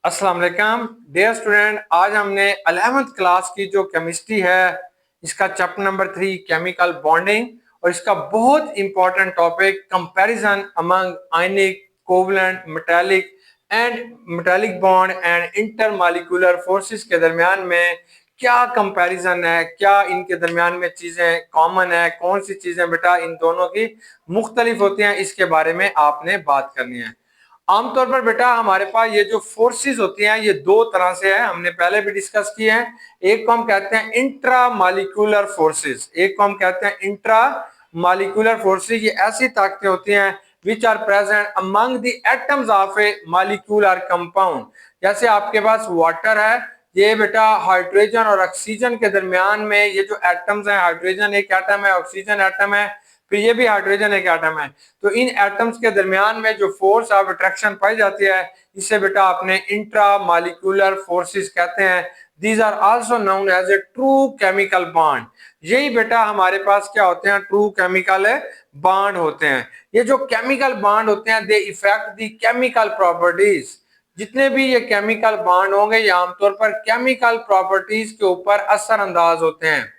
अस्सलाम वालेकुम dear student. आज हमने 11th क्लास की जो केमिस्ट्री है इसका चैप्टर नंबर 3 केमिकल बॉन्डिंग और इसका बहुत important topic comparison among ionic covalent metallic bond and intermolecular forces के दरमियान में क्या कंपैरिजन है, क्या इनके दरमियान में चीजें कॉमन है, कौन सी चीजें बेटा इन दोनों की मुख्तलिफ होती हैं, इसके बारे में आपने बात करनी है। आमतौर पर बेटा हमारे पास ये जो फोर्सेस होती हैं ये दो तरह से है, हमने पहले भी डिस्कस किए हैं। एक को हम कहते हैं इंट्रा मालिक्यूलर फोर्सेस, एक को हम कहते हैं इंट्रा मालिक्यूलर फोर्सेस। ये ऐसी ताकतें होती हैं which are present among the atoms of a molecular compound. जैसे आपके पास वाटर है, ये बेटा हाइड्रोजन और ऑक्सीजन के दरमियान में ये जो एटम्स हैं, हाइड्रोजन एक एटम है, ऑक्सीजन एटम है, फिर ये भी हाइड्रोजन एक एटम है। तो इन एटम्स के दरमियान में जो फोर्स ऑफ अट्रैक्शन पाई जाती है इसे बेटा आपने इंट्रा मालिक्यूलर फोर्सेस कहते हैं। These are also known as a true chemical bond. यही बेटा हमारे पास क्या होते हैं, ट्रू केमिकल बॉन्ड होते हैं। ये जो केमिकल बॉन्ड होते हैं दे इफेक्ट द केमिकल प्रॉपर्टीज। जितने भी ये केमिकल बॉन्ड होंगे ये आमतौर पर केमिकल प्रॉपर्टीज के ऊपर असरअंदाज होते हैं।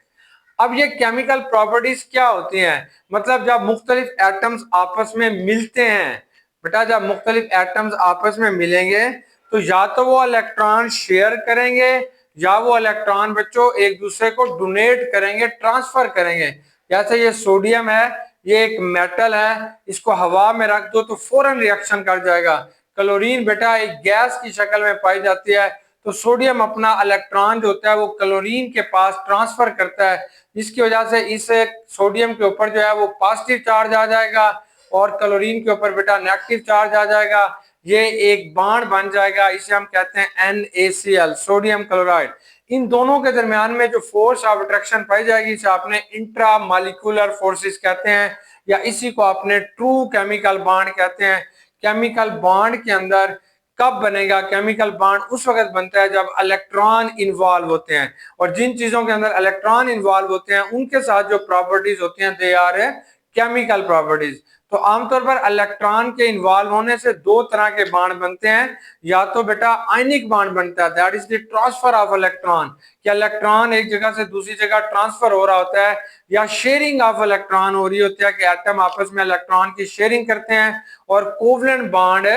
अब ये केमिकल प्रॉपर्टीज क्या होती हैं, मतलब जब मुख्तलिफ एटम्स आपस में मिलते हैं बेटा, जब मुख्तलिफ एटम्स आपस में मिलेंगे तो या तो वो इलेक्ट्रॉन शेयर करेंगे या वो इलेक्ट्रॉन बच्चों एक दूसरे को डोनेट करेंगे, ट्रांसफर करेंगे। जैसे ये सोडियम है, ये एक मेटल है, इसको हवा में रख दो तो फौरन रिएक्शन कर जाएगा। क्लोरीन बेटा एक गैस की शक्ल में पाई जाती है, तो सोडियम अपना इलेक्ट्रॉन जो होता है वो क्लोरीन के पास ट्रांसफर करता है, जिसकी वजह से इस सोडियम के ऊपर जो है वो पॉजिटिव चार्ज आ जाएगा और क्लोरीन के ऊपर बेटा नेगेटिव चार्ज आ जाएगा। ये एक बॉन्ड बन जाएगा, इसे हम कहते हैं NaCl, सोडियम क्लोराइड। इन दोनों के दरमियान में जो फोर्स ऑफ अट्रैक्शन पाई जाएगी इसे आपने इंट्रा मालिक्यूलर फोर्सेस कहते हैं, या इसी को आपने ट्रू केमिकल बॉन्ड कहते हैं। केमिकल बॉन्ड के अंदर कब बनेगा, केमिकल बॉन्ड उस वक्त बनता है जब इलेक्ट्रॉन इन्वॉल्व होते हैं, और जिन चीजों के अंदर इलेक्ट्रॉन इन्वॉल्व होते हैं उनके साथ जो प्रॉपर्टीज होती हैं दे आर केमिकल प्रॉपर्टीज। तो आमतौर पर इलेक्ट्रॉन के इन्वॉल्व होने से दो तरह के बॉन्ड बनते हैं, या तो बेटा आयनिक बॉन्ड बनता है, that is the transfer of electron, कि इलेक्ट्रॉन एक जगह से दूसरी जगह ट्रांसफर हो रहा होता है, या शेयरिंग ऑफ इलेक्ट्रॉन हो रही होती है कि एटम आपस में इलेक्ट्रॉन की शेयरिंग करते हैं और कोवलेंट बॉन्ड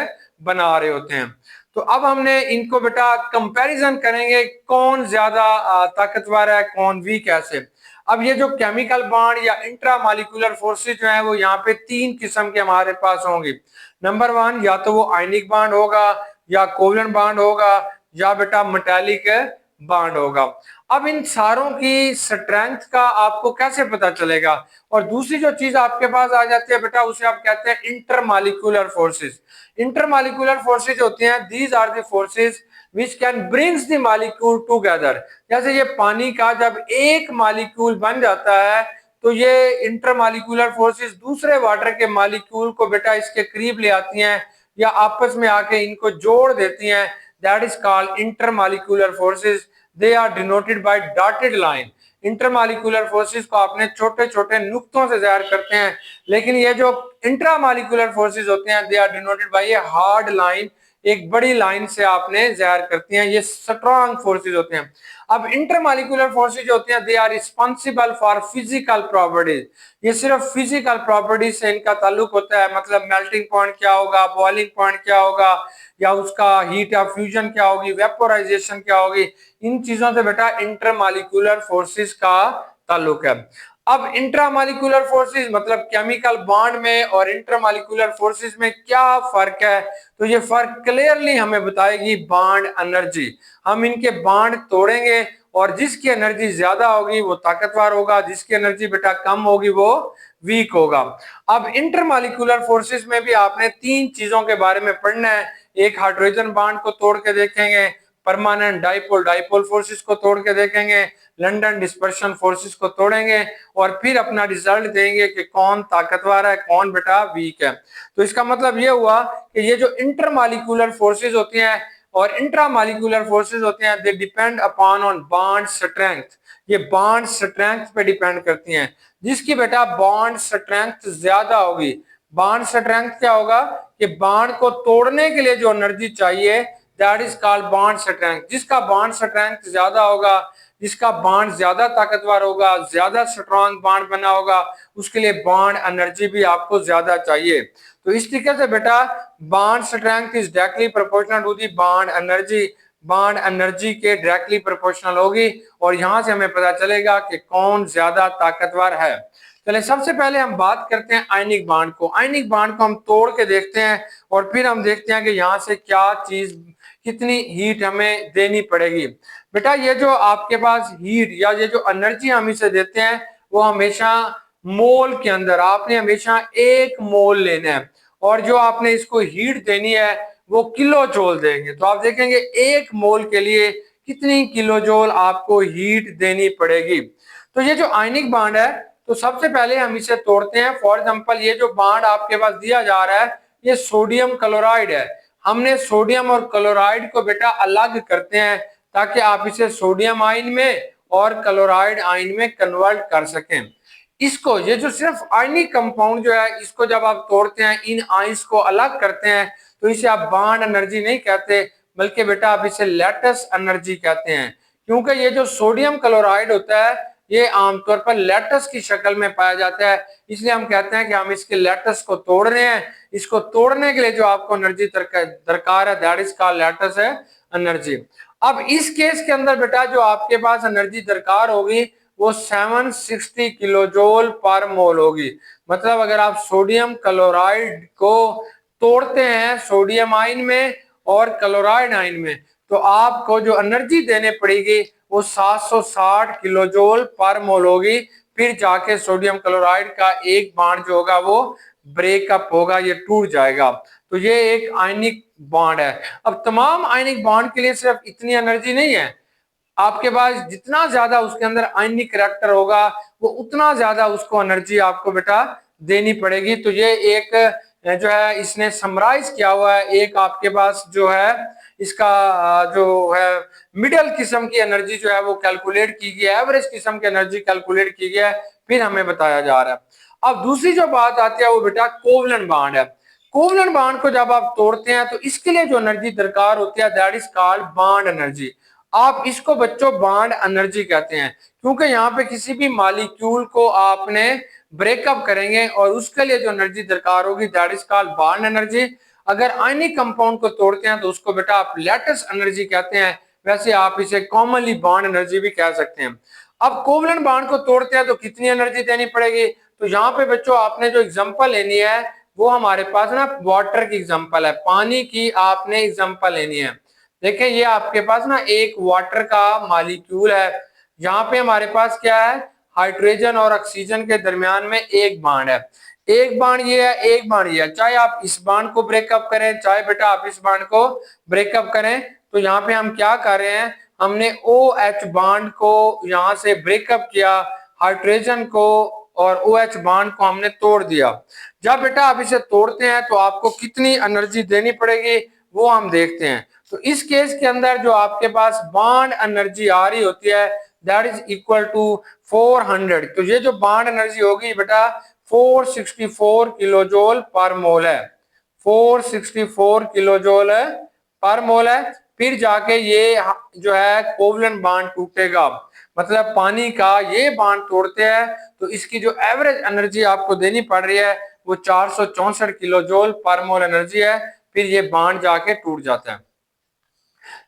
बना रहे होते हैं। तो अब हमने इनको बेटा कंपैरिजन करेंगे कौन ज्यादा ताकतवर है, कौन वीक है ऐसे। अब ये जो केमिकल बॉन्ड या इंट्रा मालिक्यूलर फोर्सेज जो है वो यहाँ पे तीन किस्म के हमारे पास होंगे। नंबर वन, या तो वो आयनिक बॉन्ड होगा, या कोवलेंट बॉन्ड होगा, या बेटा मेटालिक बॉन्ड होगा। अब इन सारों की स्ट्रेंथ का आपको कैसे पता चलेगा, और दूसरी जो चीज आपके पास आ जाती है बेटा उसे आप कहते हैं इंटरमॉलिक्यूलर फोर्सेस। इंटरमॉलिक्यूलर फोर्सेज होती हैं these are the forces which can brings the molecule together. जैसे ये पानी का जब एक मॉलिक्यूल बन जाता है तो ये इंटरमॉलिक्यूलर फोर्सेस दूसरे वाटर के मॉलिक्यूल को बेटा इसके करीब ले आती हैं या आपस में आके इनको जोड़ देती हैं, that is called intermolecular forces. They are denoted by dotted line. Intermolecular forces को आपने छोटे छोटे नुक्तों से जाहिर करते हैं, लेकिन ये जो इंट्रामॉलिक्यूलर फोर्सेस होते हैं they are denoted by a hard line, एक बड़ी लाइन से आपने जाहिर करती हैं, ये स्ट्रॉन्ग फोर्सेस होते हैं। अब इंटरमॉलिक्यूलर फोर्सेस जो होते हैं they are responsible for physical properties. ये सिर्फ फिजिकल प्रॉपर्टीज से इनका ताल्लुक होता है, मतलब मेल्टिंग पॉइंट क्या होगा, बॉइलिंग पॉइंट क्या होगा, या उसका हीट ऑफ फ्यूजन क्या होगी, वेपोराइजेशन क्या होगी, इन चीजों से बेटा इंटरमॉलिक्यूलर फोर्सेस का ताल्लुक है। अब इंट्रामॉलिक्यूलर फोर्सेस मतलब केमिकल बॉन्ड में और इंटरमॉलिक्यूलर फोर्सेस में क्या फर्क है, तो ये फर्क क्लियरली हमें बताएगी बॉन्ड एनर्जी। हम इनके बॉन्ड तोड़ेंगे और जिसकी एनर्जी ज्यादा होगी वो ताकतवर होगा, जिसकी एनर्जी बेटा कम होगी वो वीक होगा। अब इंटरमॉलिक्यूलर फोर्सेस में भी आपने तीन चीजों के बारे में पढ़ना है। एक हाइड्रोजन बॉन्ड को तोड़ के देखेंगे, परमानेंट डाइपोल डाइपोल फोर्सेस को तोड़ के देखेंगे, लंदन डिस्पर्शन फोर्सेस को तोड़ेंगे, और फिर अपना रिजल्ट देंगे कि कौन ताकतवर है कौन बेटा वीक है। तो इसका मतलब ये हुआ कि ये जो इंटरमॉलिक्यूलर फोर्सेस होती हैं और इंट्रामॉलिक्यूलर फोर्सेस होते हैं they depend upon on bond strength. ये बॉन्ड स्ट्रेंथ पे डिपेंड करती हैं, जिसकी बेटा बॉन्ड स्ट्रेंथ ज्यादा होगी। बॉन्ड स्ट्रेंथ क्या होगा कि बॉन्ड को तोड़ने के लिए जो एनर्जी चाहिए that is called bond strength. जिसका बॉन्ड स्ट्रेंथ ज्यादा होगा, जिसका बॉन्ड ज्यादा ताकतवर होगा, ज्यादा स्ट्रॉन्ग बॉन्ड बना होगा, उसके लिए बॉन्ड एनर्जी भी आपको ज्यादा चाहिए। तो इस तरीके से बेटा bond strength is directly proportional to the bond energy. Bond energy के डायरेक्टली प्रोपोर्शनल होगी और यहां से हमें पता चलेगा कि कौन ज्यादा ताकतवर है। चले सबसे पहले हम बात करते हैं आयनिक बॉन्ड को। आयनिक बॉन्ड को हम तोड़ के देखते हैं और फिर हम देखते हैं कि यहाँ से क्या चीज, कितनी हीट हमें देनी पड़ेगी। बेटा ये जो आपके पास हीट या ये जो एनर्जी हम इसे देते हैं वो हमेशा मोल के अंदर, आपने हमेशा 1 मोल लेना है और जो आपने इसको हीट देनी है वो किलो जूल देंगे। तो आप देखेंगे 1 मोल के लिए कितनी किलो जूल आपको हीट देनी पड़ेगी। तो ये जो आयनिक बॉन्ड है, तो सबसे पहले हम इसे तोड़ते हैं। फॉर एग्जांपल ये जो बॉन्ड आपके पास दिया जा रहा है ये सोडियम क्लोराइड है। हमने सोडियम और क्लोराइड को बेटा अलग करते हैं ताकि आप इसे सोडियम आयन में और क्लोराइड आयन में कन्वर्ट कर सकें। इसको, ये जो सिर्फ आयनिक कंपाउंड जो है, इसको जब आप तोड़ते हैं, इन आयंस को अलग करते हैं, तो इसे आप बॉन्ड एनर्जी नहीं कहते बल्कि बेटा आप इसे लैटिस एनर्जी कहते हैं। क्योंकि ये जो सोडियम क्लोराइड होता है ये आमतौर पर लैटिस की शक्ल में पाया जाता है, इसलिए हम कहते हैं कि हम इसके लैटिस को तोड़ रहे हैं। इसको तोड़ने के लिए जो आपको एनर्जी दरकार है दैट इज कॉल्ड लैटिस है एनर्जी। अब इस केस के अंदर बेटा जो आपके पास एनर्जी दरकार होगी वो 760 किलो जूल पर मोल होगी। मतलब अगर आप सोडियम क्लोराइड को तोड़ते हैं सोडियम आयन में और क्लोराइड आयन में, तो आपको जो एनर्जी देने पड़ेगी वो 760 किलो जूल पर मोल होगी। फिर जाके सोडियम क्लोराइड का एक बॉन्ड जो होगा वो ब्रेकअप होगा, ये टूट जाएगा। तो ये एक आयनिक बॉन्ड है। अब तमाम आयनिक बॉन्ड के लिए सिर्फ इतनी एनर्जी नहीं है, आपके पास जितना ज्यादा उसके अंदर आयनिक करैक्टर होगा वो उतना ज्यादा उसको एनर्जी आपको बेटा देनी पड़ेगी। तो ये एक जो है इसने समराइज किया हुआ है, एक आपके पास जो है इसका जो है मिडिल किस्म की एनर्जी जो है वो कैलकुलेट की गई है, एवरेज किस्म की एनर्जी कैलकुलेट की गई है, फिर हमें बताया जा रहा है। अब दूसरी जो बात आती है वो बेटा कोवलेंट बॉन्ड है। कोवलेंट बॉन्ड को जब आप तोड़ते हैं तो इसके लिए जो एनर्जी दरकार होती है that is called bond energy. आप इसको बच्चों बॉन्ड एनर्जी कहते हैं क्योंकि यहाँ पे किसी भी मॉलिक्यूल को आपने ब्रेकअप करेंगे और उसके लिए जो एनर्जी दरकार होगी that is called bond energy. अगर आयनिक कंपाउंड को तोड़ते हैं तो उसको बेटा आप लैटिस एनर्जी कहते हैं, वैसे आप इसे कॉमनली बॉन्ड एनर्जी भी कह सकते हैं। अब कोवलेंट बॉन्ड को तोड़ते हैं तो कितनी एनर्जी देनी पड़ेगी, तो यहाँ पे बच्चों आपने जो एग्जांपल लेनी है वो हमारे पास ना वाटर की एग्जांपल है, पानी की आपने एग्जांपल लेनी है। देखिए ये आपके पास ना एक वाटर का मॉलिक्यूल है, यहाँ पे हमारे पास क्या है, हाइड्रोजन और ऑक्सीजन के दरमियान में एक बॉन्ड है। एक बॉन्ड ये है, एक बॉन्ड ये है। चाहे आप इस बॉन्ड को ब्रेकअप करें, चाहे बेटा आप इस बॉन्ड को ब्रेकअप करें, तो यहाँ पे हम क्या कर रहे हैं, हमने OH बॉन्ड को यहाँ से ब्रेकअप किया, हाइड्रोजन को और OH बॉन्ड को हमने तोड़ दिया। जब बेटा आप इसे तोड़ते हैं तो आपको कितनी एनर्जी देनी पड़ेगी वो हम देखते हैं। तो इस केस के अंदर जो आपके पास बॉन्ड एनर्जी आ रही होती है दैट इज इक्वल टू 400। तो ये जो बॉन्ड एनर्जी होगी बेटा 464 किलो जूल पर मोल है, 464 किलो जूल पर मोल है। फिर जाके ये जो है कोवलेंट बॉन्ड टूटेगा, मतलब पानी का ये बॉन्ड तोड़ते हैं तो इसकी जो एवरेज एनर्जी आपको देनी पड़ रही है वो 464 किलो जूल पर मोल एनर्जी है। फिर ये बॉन्ड जाके टूट जाता है।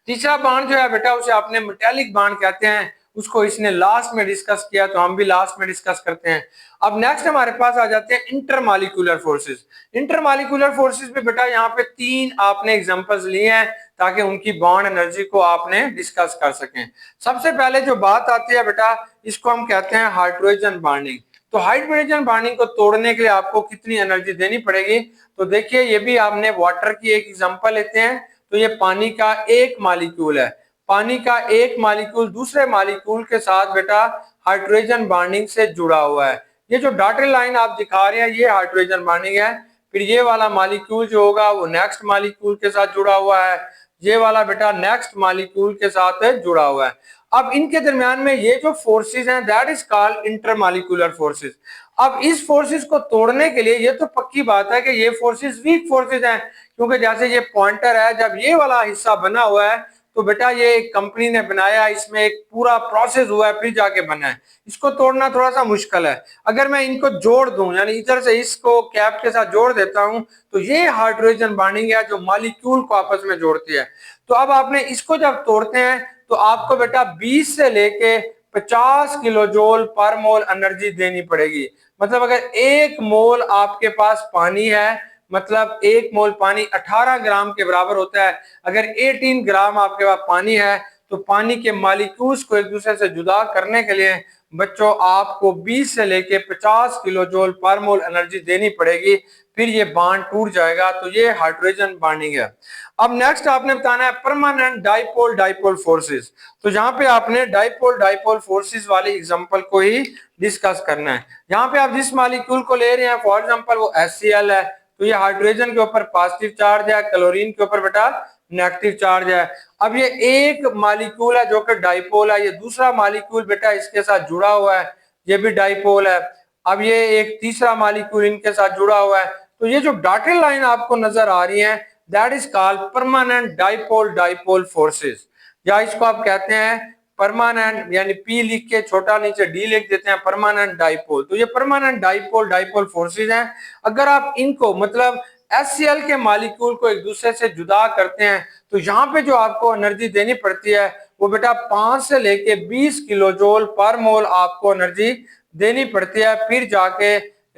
तीसरा बॉन्ड जो है बेटा उसे आपने मेटालिक बॉन्ड कहते हैं, उसको इसने लास्ट में डिस्कस किया तो हम भी लास्ट में डिस्कस करते हैं। अब नेक्स्ट हमारे पास आ जाते हैं इंटरमॉलिक्यूलर फोर्सेस। इंटरमॉलिक्यूलर फोर्सेस पे बेटा यहाँ पे 3 आपने एग्जांपल्स लिए हैं ताकि उनकी बॉन्ड एनर्जी को आपने डिस्कस कर सकें। सबसे पहले जो बात आती है बेटा इसको हम कहते हैं हाइड्रोजन बॉन्डिंग। तो हाइड्रोजन बॉन्डिंग को तोड़ने के लिए आपको कितनी एनर्जी देनी पड़ेगी, तो देखिए ये भी आपने वाटर की एक एग्जांपल लेते हैं। तो ये पानी का एक मॉलिक्यूल है, पानी का एक मॉलिक्यूल दूसरे मॉलिक्यूल के साथ बेटा हाइड्रोजन बॉन्डिंग से जुड़ा हुआ है। ये जो डॉटेड लाइन आप दिखा रहे हैं ये हाइड्रोजन बॉन्डिंग है। फिर ये वाला मॉलिक्यूल जो होगा वो नेक्स्ट मॉलिक्यूल के साथ जुड़ा हुआ है, ये वाला बेटा नेक्स्ट मॉलिक्यूल के साथ जुड़ा हुआ है। अब इनके दरमियान में ये जो फोर्सेस हैं that is called intermolecular forces. अब इस फोर्सेस को तोड़ने के लिए ये तो पक्की बात है कि ये फोर्सेस वीक फोर्सेस हैं क्योंकि जैसे ये पॉइंटर है, जब ये वाला हिस्सा बना हुआ है तो बेटा ये एक कंपनी ने बनाया, इसमें एक पूरा प्रोसेस हुआ है फिर जाके बना है। इसको तोड़ना थोड़ा सा मुश्किल है। अगर मैं इनको जोड़ दूं, यानी इधर से इसको कैप के साथ जोड़ देता हूं, तो ये हाइड्रोजन बॉन्डिंग है जो मॉलिक्यूल को आपस में जोड़ती है। तो अब आपने इसको जब तोड़ते हैं तो आपको बेटा 20 से लेके 50 किलो जूल पर मोल एनर्जी देनी पड़ेगी। मतलब अगर 1 मोल आपके पास पानी है, मतलब 1 मोल पानी 18 ग्राम के बराबर होता है। अगर 18 ग्राम आपके पास पानी है तो पानी के मॉलिक्यूल्स को एक दूसरे से जुदा करने के लिए बच्चों आपको 20 से लेके 50 किलो जूल पर मोल एनर्जी देनी पड़ेगी, फिर ये बॉन्ड टूट जाएगा। तो ये हाइड्रोजन बॉन्डिंग है। अब नेक्स्ट आपने बताना है परमानेंट डाइपोल डाइपोल फोर्सेस। तो यहाँ पे आपने डाइपोल डाइपोल फोर्सेस वाली एग्जांपल को ही डिस्कस करना है। यहाँ पे आप जिस मॉलिक्यूल को ले रहे हैं, फॉर एग्जांपल वो HCl है, तो ये हाइड्रोजन के ऊपर पॉजिटिव चार्ज है, क्लोरीन के ऊपर बेटा नेगेटिव चार्ज है। अब ये एक मॉलिक्यूल है जो कि डाइपोल है, ये दूसरा मॉलिक्यूल बेटा इसके साथ जुड़ा हुआ है, ये भी डाइपोल है। अब ये एक तीसरा मॉलिक्यूल इनके साथ जुड़ा हुआ है। तो ये जो डॉटेड लाइन आपको नजर आ रही है, that is called permanent dipole dipole forces, या इसको आप कहते हैं परमानेंट, यानी पी लिख के छोटा नीचे डी लिख देते हैं, परमानेंट डाइपोल। तो ये परमानेंट डाइपोल डाइपोल फोर्सेस हैं। अगर आप इनको मतलब HCl के मॉलिक्यूल को एक दूसरे से जुदा करते हैं तो यहाँ पे जो आपको एनर्जी देनी पड़ती है वो बेटा 5 से लेके 20 किलो जूल पर मोल आपको एनर्जी देनी पड़ती है, फिर जाके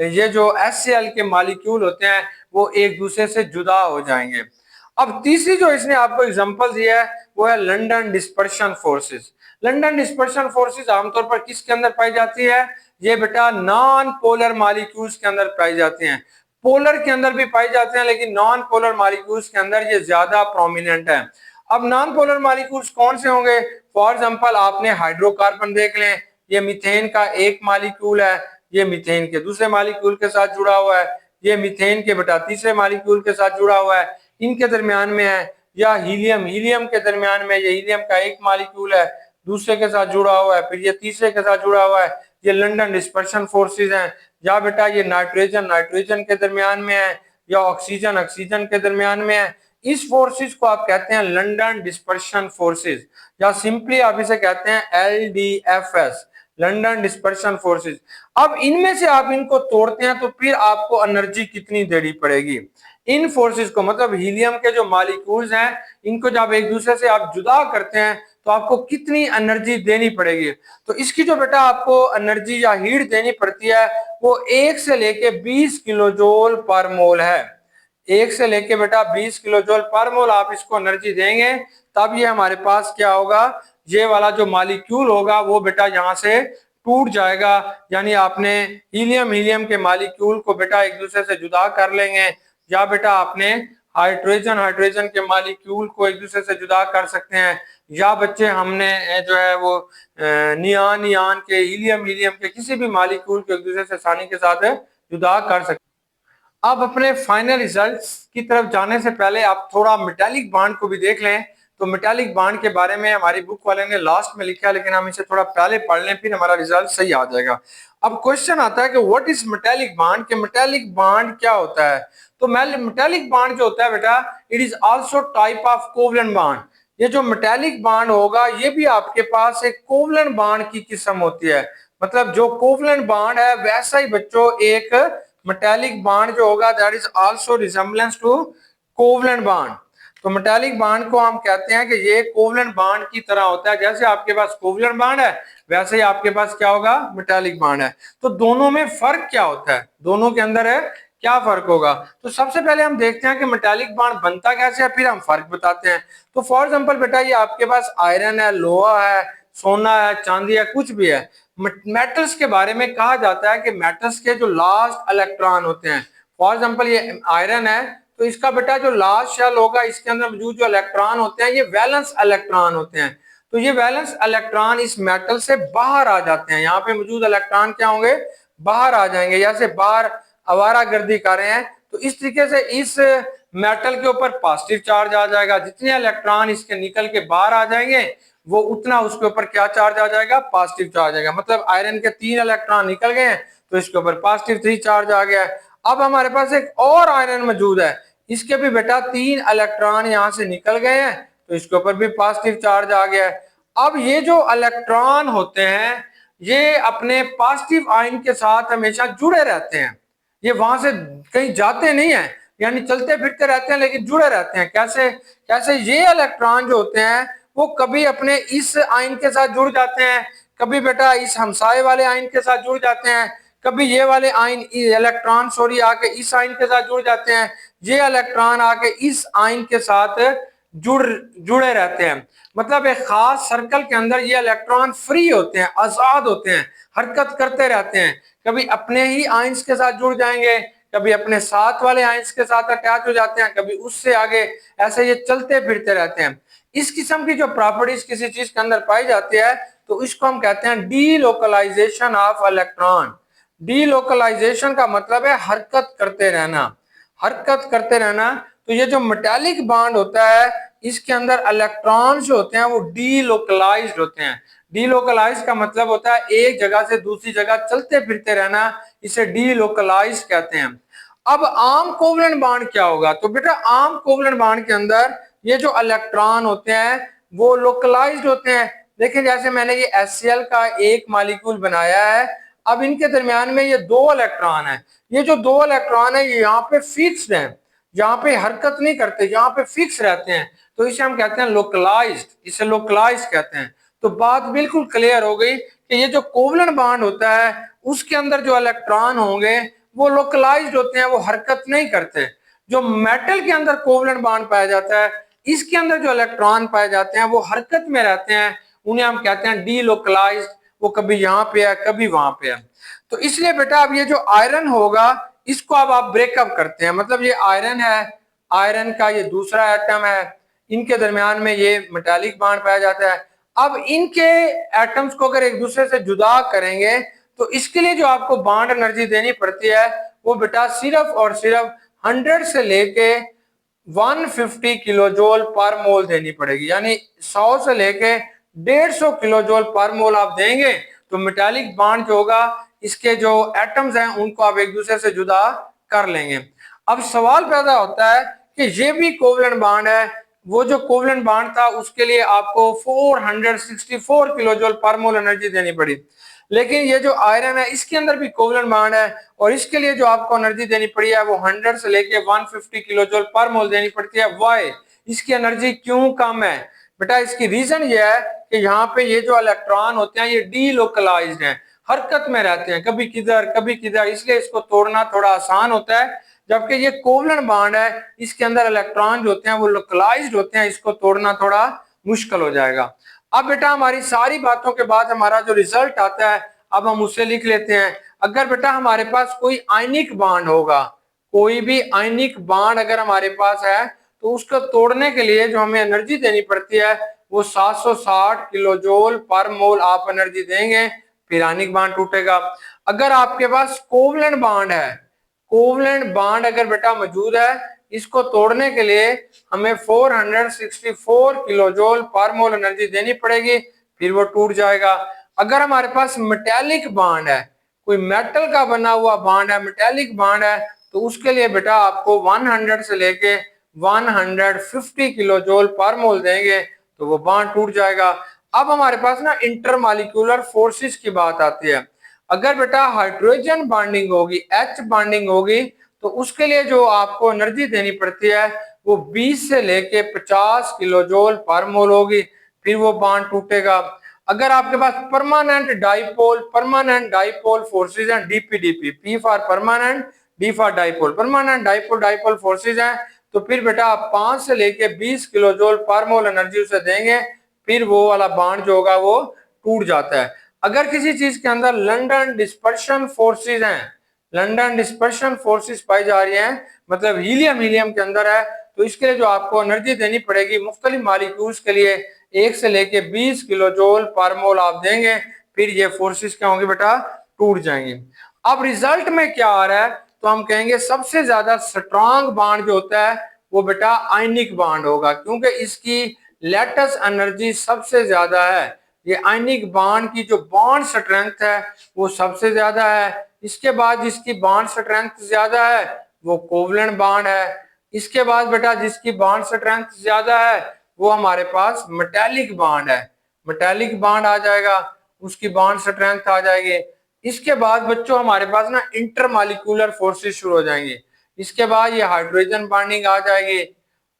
ये जो HCl के मॉलिक्यूल होते हैं वो एक दूसरे से जुदा हो जाएंगे। अब तीसरी जो इसने आपको एग्जांपल दिया है वो है London dispersion forces. London dispersion forces आमतौर पर किसके अंदर पाई जाती है? ये बेटा नॉन पोलर मॉलिक्यूल्स के अंदर पाई जाती हैं। पोलर के अंदर भी पाई जाते हैं लेकिन नॉन पोलर मॉलिक्यूल्स के अंदर ये ज्यादा प्रोमिनेंट है। अब नॉन पोलर मॉलिक्यूल्स कौन से होंगे? फॉर एग्जांपल आपने हाइड्रोकार्बन देख लें, ये मीथेन का एक मॉलिक्यूल है, ये मीथेन के दूसरे मॉलिक्यूल के साथ जुड़ा हुआ है, ये मीथेन के बेटा तीसरे मॉलिक्यूल के साथ जुड़ा हुआ है, इनके दरमियान में है। या हीलियम, हीलियम के दरमियान में ये हीलियम का एक मॉलिक्यूल है, दूसरे के साथ जुड़ा हुआ है, फिर ये तीसरे के साथ जुड़ा हुआ है, ये लंदन डिस्पर्शन फोर्सेस हैं। या बेटा ये नाइट्रोजन, नाइट्रोजन के दरमियान में है, या ऑक्सीजन, ऑक्सीजन के दरमियान में है। इस फोर्सेस को आप कहते हैं लंदन डिस्पर्शन फोर्सेस, या सिंपली आप इसे कहते हैं LDFS, लंदन डिस्पर्शन फोर्सेस। अब इनमें से आप इनको तोड़ते हैं तो फिर आपको एनर्जी कितनी देनी पड़ेगी? इन फोर्सेस को, मतलब हीलियम के जो मॉलिक्यूल्स हैं, इनको जब एक दूसरे से आप जुदा करते हैं तो आपको कितनी एनर्जी देनी पड़ेगी? तो इसकी जो बेटा आपको एनर्जी या हीट देनी पड़ती है वो 1 से लेके 20 किलो जूल पर मोल है। 1 से लेके बेटा 20 किलो जूल पर मोल आप इसको एनर्जी देंगे, तब ये हमारे पास क्या होगा, ये वाला जो मॉलिक्यूल होगा वो बेटा यहाँ से टूट जाएगा। यानी आपने हीलियम, हीलियम के मॉलिक्यूल को बेटा एक दूसरे से जुदा कर लेंगे, या बेटा आपने हाइड्रोजन, हाइड्रोजन के मॉलिक्यूल को एक दूसरे से जुदा कर सकते हैं, या बच्चे हमने जो है वो नियान, नियान के, हीलियम, हीलियम के किसी भी मॉलिक्यूल को एक दूसरे से आसानी के साथ जुदा कर सकते हैं। अब अपने फाइनल रिजल्ट्स की तरफ जाने से पहले आप थोड़ा मेटालिक बॉन्ड को भी देख लें। तो मेटालिक बॉन्ड के बारे में हमारी बुक वाले ने लास्ट में लिखा है, लेकिन हम इसे थोड़ा पहले पढ़ लें फिर हमारा रिजल्ट सही आ जाएगा। अब क्वेश्चन आता है कि व्हाट इज मेटालिक बॉन्ड, के मेटालिक बॉन्ड क्या होता है? तो मेटालिक बॉन्ड जो होता है बेटा, it is also type of covalent bond. ये जो मेटालिक बॉन्ड होगा ये भी आपके पास एक कोवलेंट बॉन्ड की किस्म होती है। मतलब जो कोवलेंट बॉन्ड है वैसा ही बच्चों एक मेटालिक बॉन्ड जो होगा, that is also resemblance to covalent bond. तो मेटालिक बॉन्ड को हम कहते हैं कि ये कोवलेंट बॉन्ड की तरह होता है। जैसे आपके पास कोवलेंट बॉन्ड है वैसे ही आपके पास क्या होगा, मेटालिक बॉन्ड है। तो दोनों में फर्क क्या होता है, दोनों के अंदर है क्या फर्क होगा? तो सबसे पहले हम देखते हैं कि मेटालिक बॉन्ड बनता कैसे है, फिर हम फर्क बताते हैं। तो फॉर एग्जांपल बेटा ये आपके पास आयरन है, लोहा है, सोना है, चांदी है, कुछ भी है। मेटल्स के बारे में कहा जाता है कि मेटल्स के जो लास्ट इलेक्ट्रॉन होते हैं, फॉर एग्जांपल ये आयरन है तो इसका बेटा जो लास्ट शेल होगा इसके अंदर मौजूद जो इलेक्ट्रॉन होते हैं ये वैलेंस इलेक्ट्रॉन होते हैं। तो ये वैलेंस इलेक्ट्रॉन इस मेटल से बाहर आ जाते हैं, यहाँ पे मौजूद इलेक्ट्रॉन क्या होंगे, बाहर आ जाएंगे, जैसे बाहर आवारागर्दी कर रहे हैं। तो इस तरीके से इस मेटल के ऊपर पॉजिटिव चार्ज आ जाएगा, जितने इलेक्ट्रॉन इसके निकल के बाहर आ जाएंगे वो उतना उसके ऊपर क्या चार्ज आ जाएगा, पॉजिटिव चार्ज आएगा। मतलब आयरन के 3 इलेक्ट्रॉन निकल गए हैं तो इसके ऊपर पॉजिटिव 3 चार्ज आ गया है। अब हमारे पास एक और आयरन मौजूद है, इसके भी बेटा 3 इलेक्ट्रॉन यहां से निकल गए हैं, तो इसके ऊपर भी पॉजिटिव चार्ज आ गया है। अब ये जो इलेक्ट्रॉन होते हैं ये अपने पॉजिटिव आयन के साथ हमेशा जुड़े रहते हैं, ये वहां से कहीं जाते नहीं है, यानी चलते फिरते रहते हैं लेकिन जुड़े रहते हैं। कैसे? कैसे ये इलेक्ट्रॉन जो होते हैं वो कभी अपने इस आयन के साथ जुड़ जाते हैं, कभी बेटा इस हमसाये वाले आयन के साथ जुड़ जाते हैं, कभी ये वाले आयन इलेक्ट्रॉन आके इस आयन के साथ जुड़ जाते हैं, ये इलेक्ट्रॉन आके इस आयन के साथ जुड़े रहते हैं। मतलब एक खास सर्कल के अंदर ये इलेक्ट्रॉन फ्री होते हैं, आजाद होते हैं, हरकत करते रहते हैं, कभी अपने ही आयंस के साथ जुड़ जाएंगे, कभी अपने साथ वाले आयंस के साथ अटैच हो जाते हैं, कभी उससे आगे, ऐसे ये चलते फिरते रहते हैं। इस किस्म की जो प्रॉपर्टीज किसी चीज के अंदर पाई जाती है तो इसको हम कहते हैं डीलोकलाइजेशन ऑफ इलेक्ट्रॉन। डीलोकलाइजेशन का मतलब है हरकत करते रहना, हरकत करते रहना। तो ये जो मेटालिक बॉन्ड होता है इसके अंदर इलेक्ट्रॉन जो होते हैं वो डीलोकलाइज्ड होते हैं। डीलोकलाइज का मतलब होता है एक जगह से दूसरी जगह चलते फिरते रहना, इसे डीलोकलाइज कहते हैं। अब आम कोवलेंट बॉन्ड क्या होगा? तो बेटा आम कोवलेंट बॉन्ड के अंदर ये जो इलेक्ट्रॉन होते हैं वो लोकलाइज्ड होते हैं। देखिए जैसे मैंने ये HCl का एक मॉलिक्यूल बनाया है, अब इनके दरमियान में ये 2 इलेक्ट्रॉन है, ये जो 2 इलेक्ट्रॉन है ये यहाँ पे फिक्स्ड है, यहाँ पे हरकत नहीं करते, यहाँ पे फिक्स रहते हैं, तो इसे हम कहते हैं लोकलाइज्ड, इसे लोकलाइज्ड कहते हैं। तो बात बिल्कुल क्लियर हो गई कि ये जो कोवलेंट बॉन्ड होता है उसके अंदर जो इलेक्ट्रॉन होंगे वो लोकलाइज्ड होते हैं, वो हरकत नहीं करते। जो मेटल के अंदर कोवलेंट बॉन्ड पाया जाता है इसके अंदर जो इलेक्ट्रॉन पाए जाते हैं वो हरकत में रहते हैं, उन्हें हम कहते हैं डीलोकलाइज्ड, वो कभी यहाँ पे है कभी वहां पे है। तो इसलिए बेटा अब ये जो आयरन होगा इसको अब आप ब्रेकअप करते हैं, मतलब ये आयरन है, आयरन का ये दूसरा एटम है, इनके दरमियान में ये मेटालिक बॉन्ड पाया जाता है। अब इनके एटम्स को अगर एक दूसरे से जुदा करेंगे तो इसके लिए जो आपको बॉन्ड एनर्जी देनी पड़ती है वो बेटा सिर्फ और सिर्फ 100 से लेके 150 किलो जूल पर मोल देनी पड़ेगी, यानी 100 से लेके 150 किलो जूल पर मोल आप देंगे तो मेटालिक बॉन्ड जो होगा इसके जो एटम्स हैं उनको आप एक दूसरे से जुदा कर लेंगे। अब सवाल पैदा होता है कि ये भी कोवलेंट बॉन्ड है, वो जो कोवलेंट बॉन्ड था उसके लिए आपको 464 किलो जूल पर मोल एनर्जी देनी पड़ी, लेकिन ये जो आयरन है इसके अंदर भी कोवलेंट बॉन्ड है और इसके लिए जो आपको एनर्जी देनी पड़ी है वो 100 से लेके 150 किलो जूल पर मोल देनी पड़ती है। वाई? इसकी एनर्जी क्यों कम है? बेटा इसकी रीजन ये है कि यहाँ पे ये जो इलेक्ट्रॉन होते हैं ये डीलोकलाइज्ड हैं, हरकत में रहते हैं, कभी किधर कभी किधर, इसलिए इसको तोड़ना थोड़ा आसान होता है। जबकि ये कोवलेंट बॉन्ड है इसके अंदर इलेक्ट्रॉन जो होते हैं वो लोकलाइज्ड होते हैं, इसको तोड़ना थोड़ा मुश्किल हो जाएगा। अब बेटा हमारी सारी बातों के बाद हमारा जो रिजल्ट आता है अब हम उसे लिख लेते हैं। अगर बेटा हमारे पास कोई आयनिक बॉन्ड होगा, कोई भी आयनिक बॉन्ड अगर हमारे पास है तो उसको तोड़ने के लिए जो हमें एनर्जी देनी पड़ती है वो 760 किलो जूल पर मोल आप एनर्जी देंगे, फिर आयनिक बॉन्ड टूटेगा। अगर आपके पास कोवलेंट बॉन्ड है, कोवलेंट बॉन्ड अगर बेटा मौजूद है, इसको तोड़ने के लिए हमें 464 किलो जूल पर मोल एनर्जी देनी पड़ेगी, फिर वो टूट जाएगा। अगर हमारे पास मेटालिक बॉन्ड है, कोई मेटल का बना हुआ बॉन्ड है, मेटालिक बॉन्ड है, तो उसके लिए बेटा आपको 100 से लेके 150 किलो जूल पर मोल देंगे तो वो बॉन्ड टूट जाएगा। अब हमारे पास ना इंटरमॉलिक्यूलर फोर्सेस की बात आती है। अगर बेटा हाइड्रोजन बॉन्डिंग होगी, H बॉन्डिंग होगी, तो उसके लिए जो आपको एनर्जी देनी पड़ती है वो 20 से लेके 50 किलो जूल पर मोल होगी, फिर वो बॉन्ड टूटेगा। अगर आपके पास परमानेंट डाइपोल फोर्सेज हैं, DPDP, P for permanent, D for dipole, permanent dipole forces हैं, तो फिर बेटा आप 5 से लेके 20 किलो जूल पर मोल एनर्जी उसे देंगे, फिर वो वाला बॉन्ड जो होगा वो टूट जाता है। अगर किसी चीज के अंदर लंडन डिस्पर्शन फोर्सेज हैं, लंडन डिस्पर्शन फोर्सेस पाई जा रही हैं, मतलब हीलियम के अंदर है, तो इसके लिए जो आपको एनर्जी देनी पड़ेगी मुख्तलिफ मॉलिक्यूल्स के लिए 1 से लेके 20 किलो जूल पर मोल आप देंगे, फिर ये फोर्सेस क्या होंगे बेटा? टूट जाएंगे। अब रिजल्ट में क्या आ रहा है? तो हम कहेंगे सबसे ज्यादा स्ट्रांग बॉन्ड जो होता है वो बेटा आयनिक बॉन्ड होगा, क्योंकि इसकी लेटेस्ट एनर्जी सबसे ज्यादा है। ये आयनिक बॉन्ड की जो बॉन्ड स्ट्रेंथ है वो सबसे ज्यादा है। इसके बाद जिसकी बॉन्ड स्ट्रेंथ ज्यादा है वो कोवलेंट बॉन्ड है। इसके बाद बेटा जिसकी बॉन्ड स्ट्रेंथ ज्यादा है वो हमारे पास मेटेलिक बॉन्ड है, मेटेलिक बॉन्ड आ जाएगा, उसकी बॉन्ड स्ट्रेंथ आ जाएगी। इसके बाद बच्चों हमारे पास ना इंटरमॉलिक्यूलर फोर्सेस शुरू हो जाएंगे। इसके बाद ये हाइड्रोजन बॉन्डिंग आ जाएगी,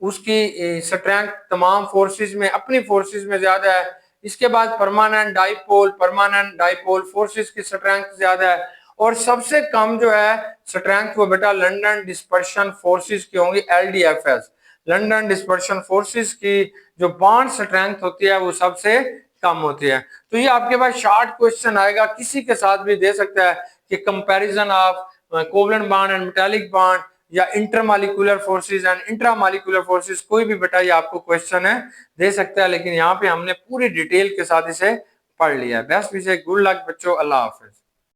उसकी स्ट्रेंथ तमाम फोर्सेस में, अपनी फोर्सेस में ज्यादा है। इसके बाद परमानेंट डाइपोल फोर्सेस की स्ट्रेंथ ज्यादा है। और सबसे कम जो है स्ट्रेंथ वो बेटा लंदन डिस्पर्शन फोर्सेस की होंगी, LDFS। लंदन डिस्पर्शन फोर्सेस की जो बॉन्ड स्ट्रेंथ होती है वो सबसे कम होती है। तो ये आपके पास शॉर्ट क्वेश्चन आएगा, किसी के साथ भी दे सकता है कि comparison of covalent bond and metallic bond या intermolecular forces and intramolecular forces, कोई भी बेटा ये आपको क्वेश्चन है दे सकता है। लेकिन यहाँ पे हमने पूरी डिटेल के साथ इसे पढ़ लिया है। बेस्ट विशेष, गुड लक बच्चों, अल्लाह हाफिज।